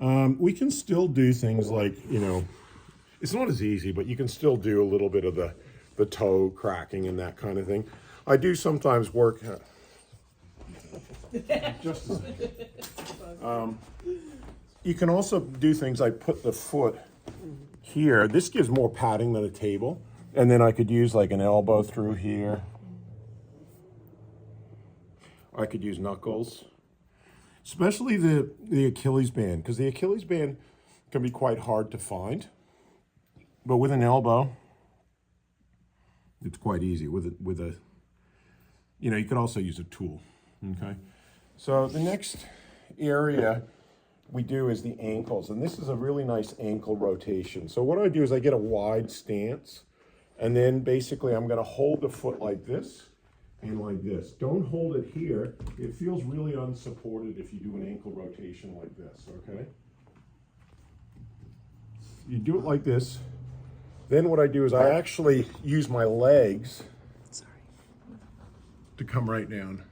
We can still do things like, it's not as easy, but you can still do a little bit of the toe cracking and that kind of thing. I do sometimes work. Just a second. You can also do things like put the foot here. This gives more padding than a table. And then I could use like an elbow through here. I could use knuckles. Especially the Achilles band, because the Achilles band can be quite hard to find. But with an elbow, it's quite easy. With a you could also use a tool, okay? So the next area we do is the ankles, and this is a really nice ankle rotation. So what I do is I get a wide stance, and then basically I'm gonna hold the foot like this and like this. Don't hold it here. It feels really unsupported if you do an ankle rotation like this, okay? You do it like this. Then what I do is I actually use my legs to come right down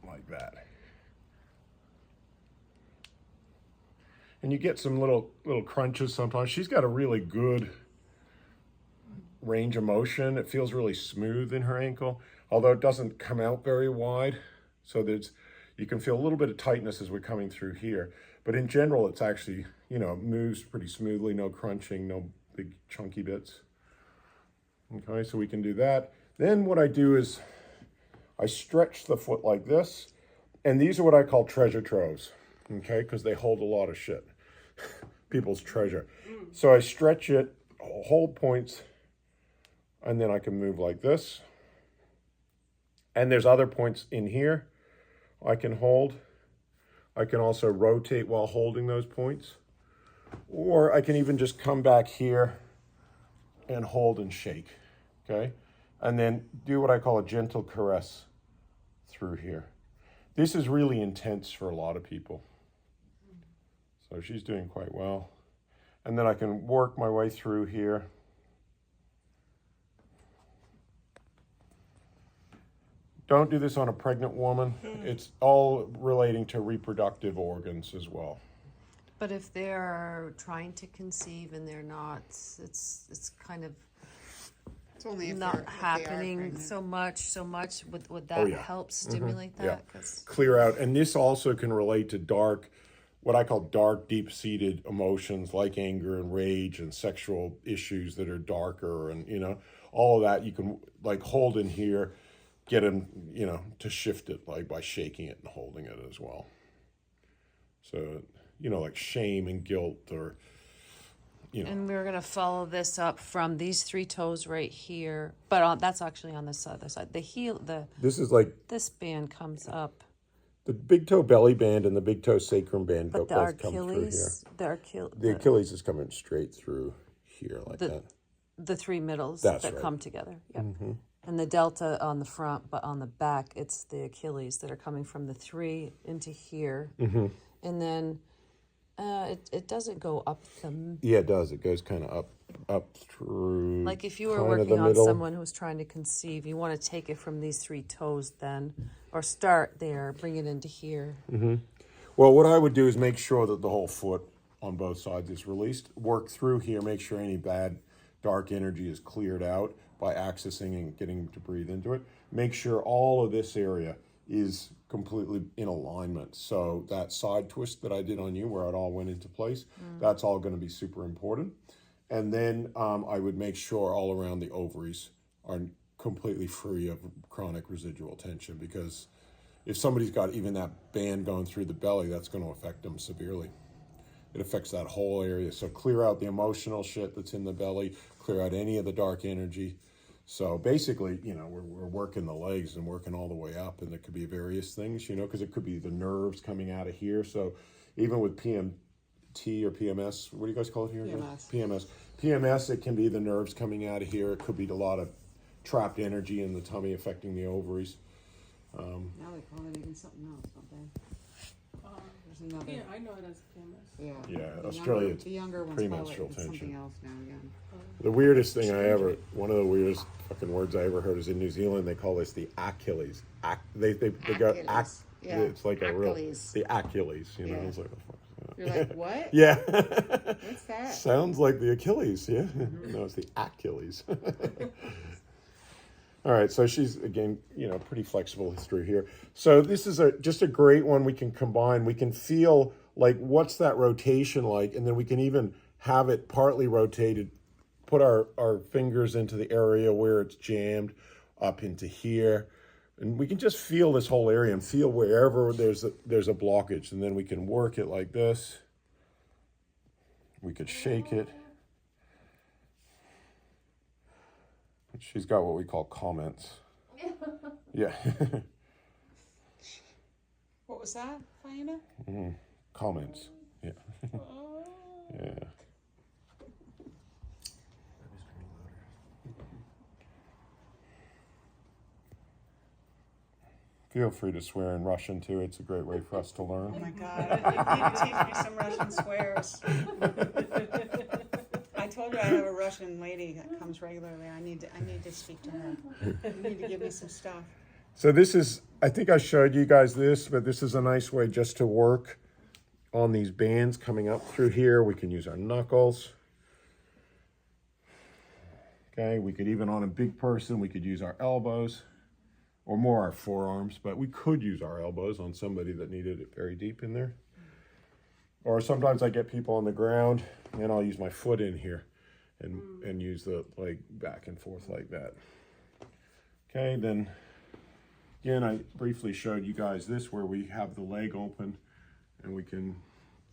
like that. And you get some little crunches sometimes. She's got a really good range of motion. It feels really smooth in her ankle, although it doesn't come out very wide. So you can feel a little bit of tightness as we're coming through here. But in general, it's actually, moves pretty smoothly, no crunching, no big chunky bits. Okay, so we can do that. Then what I do is I stretch the foot like this, and these are what I call treasure troves, okay, because they hold a lot of shit, people's treasure. So I stretch it, hold points, and then I can move like this. And there's other points in here I can hold. I can also rotate while holding those points. Or I can even just come back here and hold and shake, okay? And then do what I call a gentle caress through here. This is really intense for a lot of people. So she's doing quite well. And then I can work my way through here. Don't do this on a pregnant woman. It's all relating to reproductive organs as well. But if they're trying to conceive and they're not, it's kind of It's only if not if they are happening pregnant. so much. Would that help stimulate that? Yeah, 'Cause clear out. And this also can relate to what I call dark, deep-seated emotions like anger and rage and sexual issues that are darker, and all of that you can like hold in here, get them to shift it like by shaking it and holding it as well. So like shame and guilt, or And we're gonna follow this up from these three toes right here, but that's actually on this other side. The heel, this is like this band comes up, the big toe belly band and the big toe sacrum band but the both come through here. Achilles, The Achilles is coming straight through here like that. the three middles That's that right. come together. Yep. And the delta on the front, but on the back, it's the Achilles that are coming from the three into here, and then it doesn't go up the. Yeah, it does. It goes kind of up through. Like if you were kinda working the on middle. someone who's trying to conceive, you want to take it from these three toes then, or start there, bring it into here. Well, what I would do is make sure that the whole foot on both sides is released. Work through here, make sure any bad dark energy is cleared out by accessing and getting to breathe into it. Make sure all of this area is completely in alignment. So that side twist that I did on you where it all went into place, that's all going to be super important. And then I would make sure all around the ovaries are completely free of chronic residual tension, because if somebody's got even that band going through the belly, that's going to affect them severely. It affects that whole area. So clear out the emotional shit that's in the belly, clear out any of the dark energy. So basically, we're working the legs and working all the way up, and there could be various things, because it could be the nerves coming out of here. So even with PMT or PMS, what do you guys call it here? PMS. PMS, it can be the nerves coming out of here. It could be a lot of trapped energy in the tummy affecting the ovaries. Now they call it even something else, don't they? There's another. Yeah, I know it as PMS. Yeah, the Australia, Younger, it's the younger ones call it premenstrual something tension. else now. Yeah. The weirdest thing one of the weirdest fucking words I ever heard is in New Zealand, they call this the Achilles. They got Achilles. Yeah. it's like a real, Achilles. the Achilles, Yeah. It's like, You're like, what? Yeah. What's that? Sounds like the Achilles, yeah? No, it's the Achilles. All right, so she's, again, you know, pretty flexible through here. So this is just a great one we can combine. We can feel, like, what's that rotation like? And then we can even have it partly rotated, put our fingers into the area where it's jammed up into here. And we can just feel this whole area and feel wherever there's a blockage. And then we can work it like this. We could shake it. She's got what we call comments. Yeah. What was that, Faina? Comments. Yeah. Yeah. Feel free to swear in Russian too. It's a great way for us to Oh learn. my God, you need to teach me some Russian swears. I told you I have a Russian lady that comes regularly. I need to speak to her. You need to give me some stuff. So this is, I think I showed you guys this, but this is a nice way just to work on these bands coming up through here. We can use our knuckles. Okay, we could even on a big person, we could use our elbows. Or more our forearms, but we could use our elbows on somebody that needed it very deep in there. Or sometimes I get people on the ground and I'll use my foot in here and use the leg back and forth like that. Okay, then again, I briefly showed you guys this where we have the leg open and we can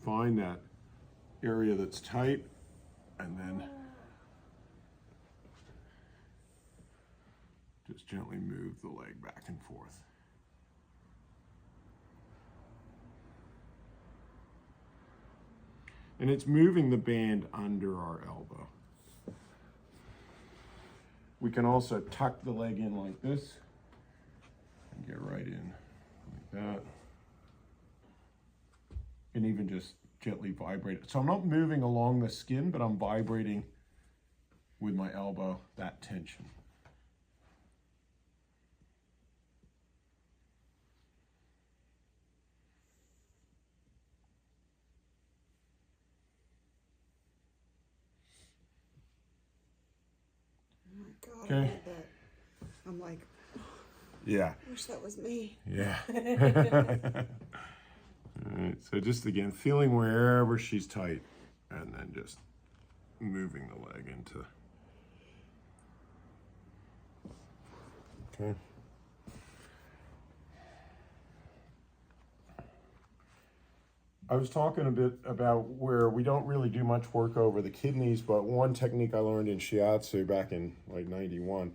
find that area that's tight and then just gently move the leg back and forth. And it's moving the band under our elbow. We can also tuck the leg in like this and get right in like that. And even just gently vibrate it. So I'm not moving along the skin, but I'm vibrating with my elbow, that tension. God, Okay. I love that. I'm like, Yeah. I wish that was me. Yeah. All right, so just again, feeling wherever she's tight and then just moving the leg into. Okay. I was talking a bit about where we don't really do much work over the kidneys, but one technique I learned in Shiatsu back in like 91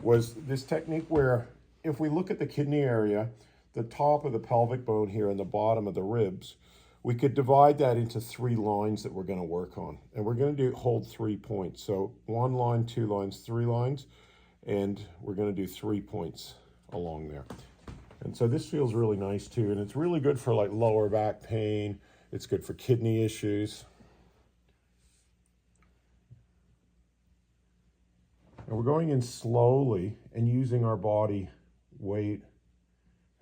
was this technique where if we look at the kidney area, the top of the pelvic bone here and the bottom of the ribs, we could divide that into 3 lines that we're going to work on. And we're going to hold 3 points. So 1 line, 2 lines, 3 lines, and we're going to do 3 points along there. And so this feels really nice too, and it's really good for like lower back pain. It's good for kidney issues. And we're going in slowly and using our body weight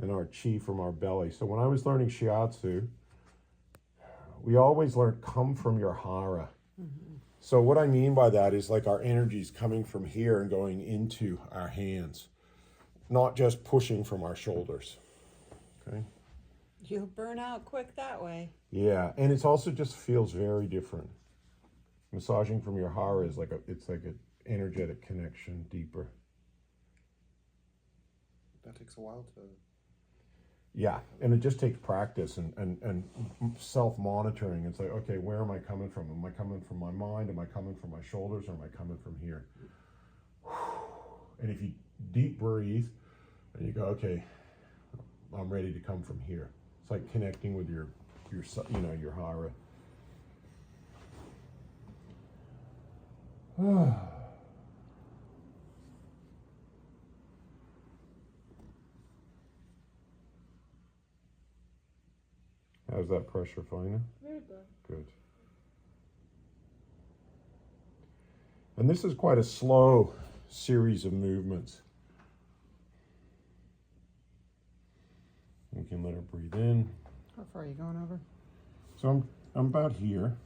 and our chi from our belly. So when I was learning Shiatsu, we always learned come from your hara. Mm-hmm. So what I mean by that is like our energy's coming from here and going into our hands. Not just pushing from our shoulders, okay? You'll burn out quick that way. Yeah, and it's also just feels very different. Massaging from your hara is like it's like an energetic connection deeper. That takes a while to. Yeah, and it just takes practice and self-monitoring. It's like, okay, where am I coming from? Am I coming from my mind? Am I coming from my shoulders? Or am I coming from here? And if you deep breathe and you go, okay, I'm ready to come from here. It's like connecting with your hara. How's that pressure, Faina? Very good. Good. And this is quite a slow series of movements. We can let her breathe in. How far are you going over? So I'm I'm about here.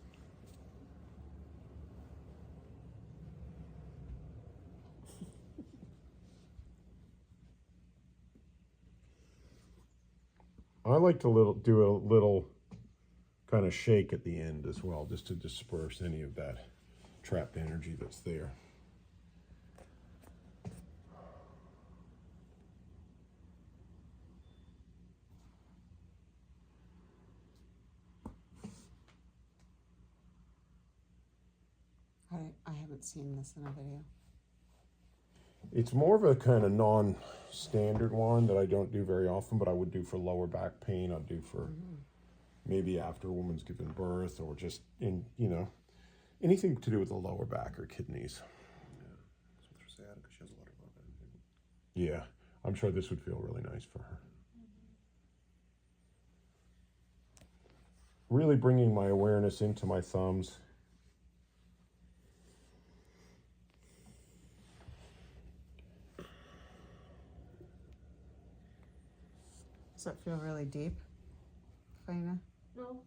I like to do a little kind of shake at the end as well, just to disperse any of that trapped energy that's there. I haven't seen this in a video. It's more of a kind of non-standard one that I don't do very often, but I would do for lower back pain. I'd do for maybe after a woman's given birth, or just in, you know, anything to do with the lower back or kidneys. So with her sciatica, she has a lot of low back. Yeah, I'm sure this would feel really nice for her. Really bringing my awareness into my thumbs. Does that feel really deep, Faina? No.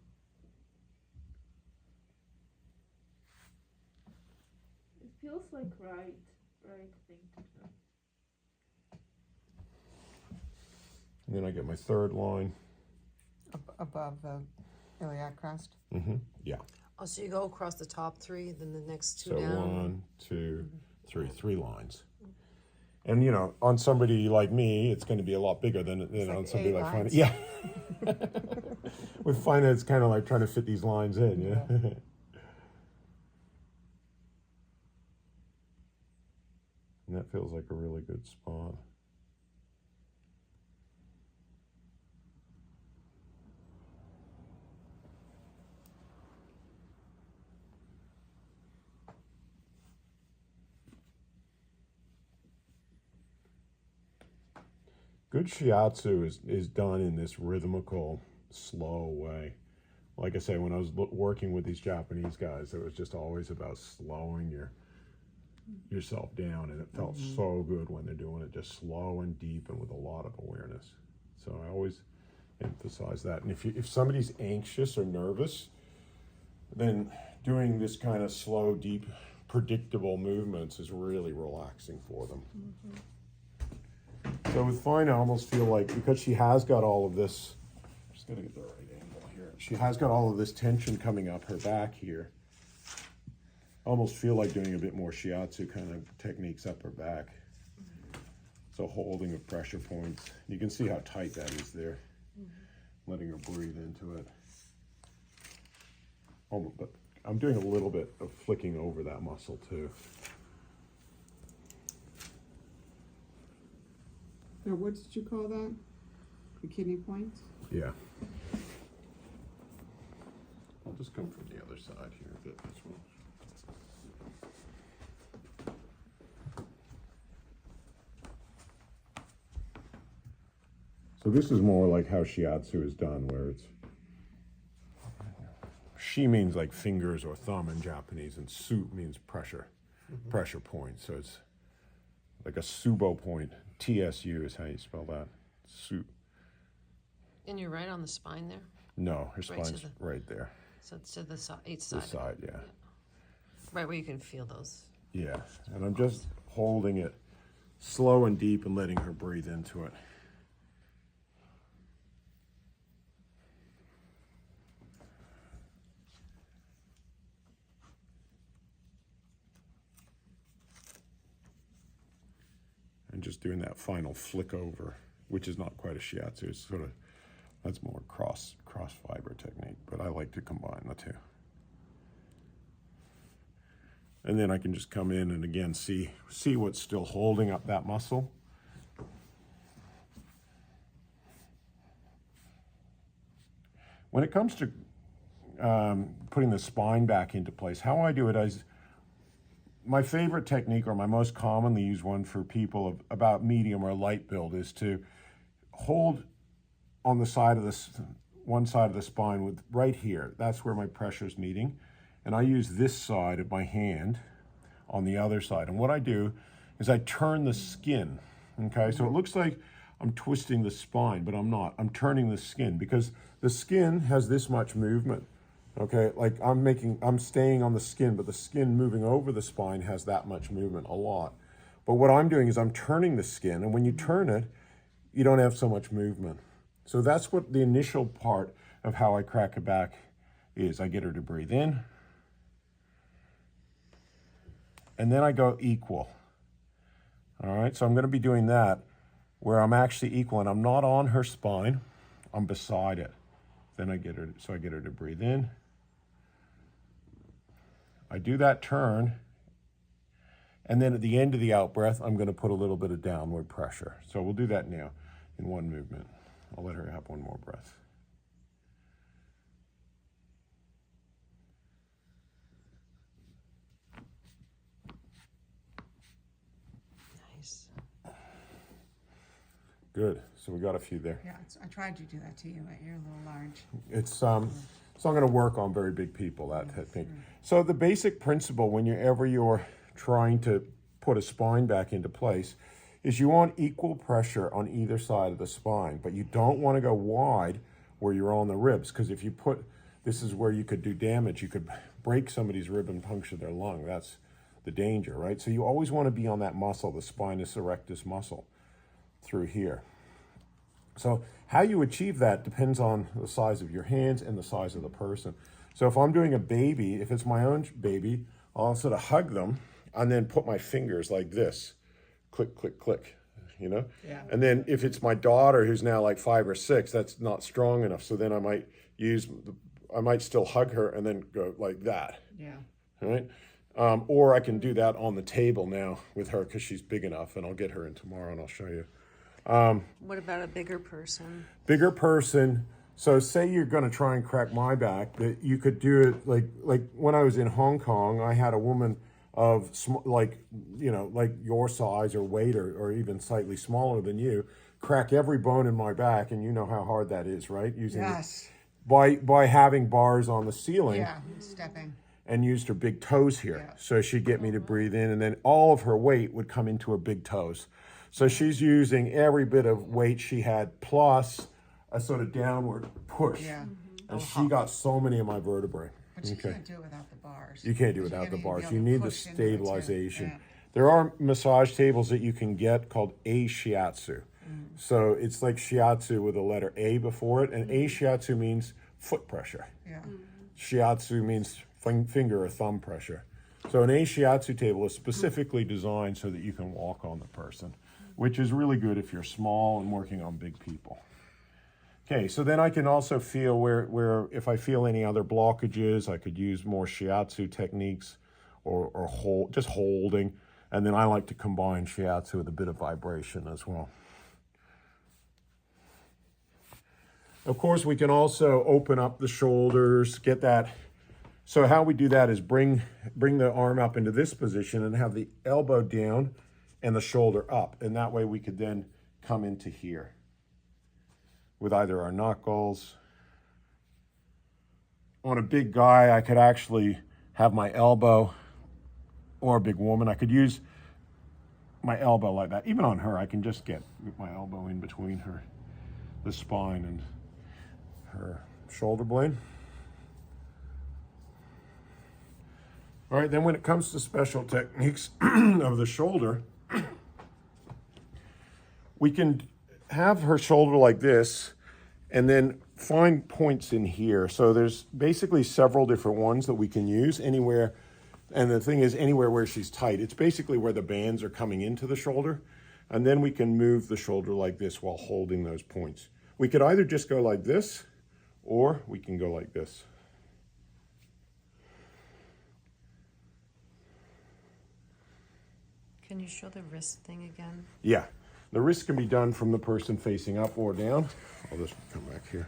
It feels like right thing to do. And then I get my third line. Above the iliac crest? Yeah. Oh, so you go across the top three, then the next two So down. 1, 2, 3, 3 lines. And, you know, on somebody like me, it's going to be a lot bigger than It's on like somebody 8 like Faina. lines. Yeah. With Faina, it's kind of like trying to fit these lines in, yeah. And that feels like a really good spot. Good shiatsu is done in this rhythmical, slow way. Like I say, when I was working with these Japanese guys, it was just always about slowing yourself down, and it felt so good when they're doing it just slow and deep and with a lot of awareness. So I always emphasize that. And if somebody's anxious or nervous, then doing this kind of slow, deep, predictable movements is really relaxing for them. So with Faina, I almost feel like, because she has got all of this, just gotta get the right angle here. She has got all of this tension coming up her back here. I almost feel like doing a bit more shiatsu kind of techniques up her back. So holding of pressure points. You can see how tight that is there. Letting her breathe into it. Almost, but I'm doing a little bit of flicking over that muscle too. Now, what did you call that? The kidney points? Yeah. I'll just come from the other side here a bit as well. So this is more like how shiatsu is done, where it's, shi means like fingers or thumb in Japanese, and su means pressure, pressure point. So it's like a subo point. TSU is how you spell that. Su. And you're right on the spine there? No, her Right to spine's right there. So it's to the side, each side. This side, yeah. Right where you can feel those. Yeah, and I'm just holding it slow and deep and letting her breathe into it. And just doing that final flick over, which is not quite a shiatsu. It's sort of, that's more cross fiber technique, but I like to combine the two. And then I can just come in and again see what's still holding up that muscle. When it comes to putting the spine back into place, how I do it is, my favorite technique, or my most commonly used one for people of about medium or light build, is to hold on the side of this, one side of the spine with right here. That's where my pressure is meeting. And I use this side of my hand on the other side. And what I do is I turn the skin, okay? So it looks like I'm twisting the spine, but I'm not. I'm turning the skin, because the skin has this much movement Okay, like I'm staying on the skin, but the skin moving over the spine has that much movement, a lot. But what I'm doing is I'm turning the skin, and when you turn it, you don't have so much movement. So that's what the initial part of how I crack it back is. I get her to breathe in, and then I go equal. All right, so I'm gonna be doing that where I'm actually equal, and I'm not on her spine, I'm beside it. Then I get her to breathe in. I do that turn, and then at the end of the out breath, I'm going to put a little bit of downward pressure. So we'll do that now in one movement. I'll let her have one more breath. Nice. Good. So we got a few there. Yeah, I tried to do that to you, but you're a little large. It's not going to work on very big people, that technique. So the basic principle whenever you're trying to put a spine back into place is you want equal pressure on either side of the spine, but you don't want to go wide where you're on the ribs, because if you this is where you could do damage. You could break somebody's rib and puncture their lung. That's the danger, right? So you always want to be on that muscle, the spinous erectus muscle through here. So how you achieve that depends on the size of your hands and the size of the person. So if I'm doing a baby, if it's my own baby, I'll sort of hug them and then put my fingers like this, click, click, click, you know? Yeah. And then if it's my daughter who's now like 5 or 6, that's not strong enough. So then I might still hug her and then go like that, Yeah. all right? Or I can do that on the table now with her because she's big enough, and I'll get her in tomorrow and I'll show you. What about a bigger person? Bigger person. So say you're going to try and crack my back, that you could do it like when I was in Hong Kong, I had a woman of like your size or weight or even slightly smaller than you, crack every bone in my back, and you know how hard that is, right? Yes. By having bars on the ceiling. Yeah, stepping. And used her big toes here. Yeah. So she'd get me to breathe in, and then all of her weight would come into her big toes. So she's using every bit of weight she had plus a sort of downward push. Yeah. And she got so many of my vertebrae. But you can't do it without the bars. You can't do it Because without the you're bars. gonna You be able need to the push into it, too. stabilization. Yeah. There are massage tables that you can get called a Shiatsu. So it's like Shiatsu with a letter A before it. And a Shiatsu means foot pressure. Yeah. Shiatsu means finger or thumb pressure. So an A Shiatsu table is specifically designed so that you can walk on the person, which is really good if you're small and working on big people. Okay, so then I can also feel where if I feel any other blockages, I could use more Shiatsu techniques or just holding. And then I like to combine Shiatsu with a bit of vibration as well. Of course, we can also open up the shoulders, get that. So how we do that is bring the arm up into this position and have the elbow down and the shoulder up. And that way we could then come into here with either our knuckles. On a big guy, I could actually have my elbow, or a big woman, I could use my elbow like that. Even on her, I can just get my elbow in between the spine and her shoulder blade. All right, then when it comes to special techniques of the shoulder, we can have her shoulder like this and then find points in here. So there's basically several different ones that we can use anywhere. And the thing is, anywhere where she's tight, it's basically where the bands are coming into the shoulder. And then we can move the shoulder like this while holding those points. We could either just go like this, or we can go like this. Can you show the wrist thing again? Yeah, the wrist can be done from the person facing up or down. I'll just come back here.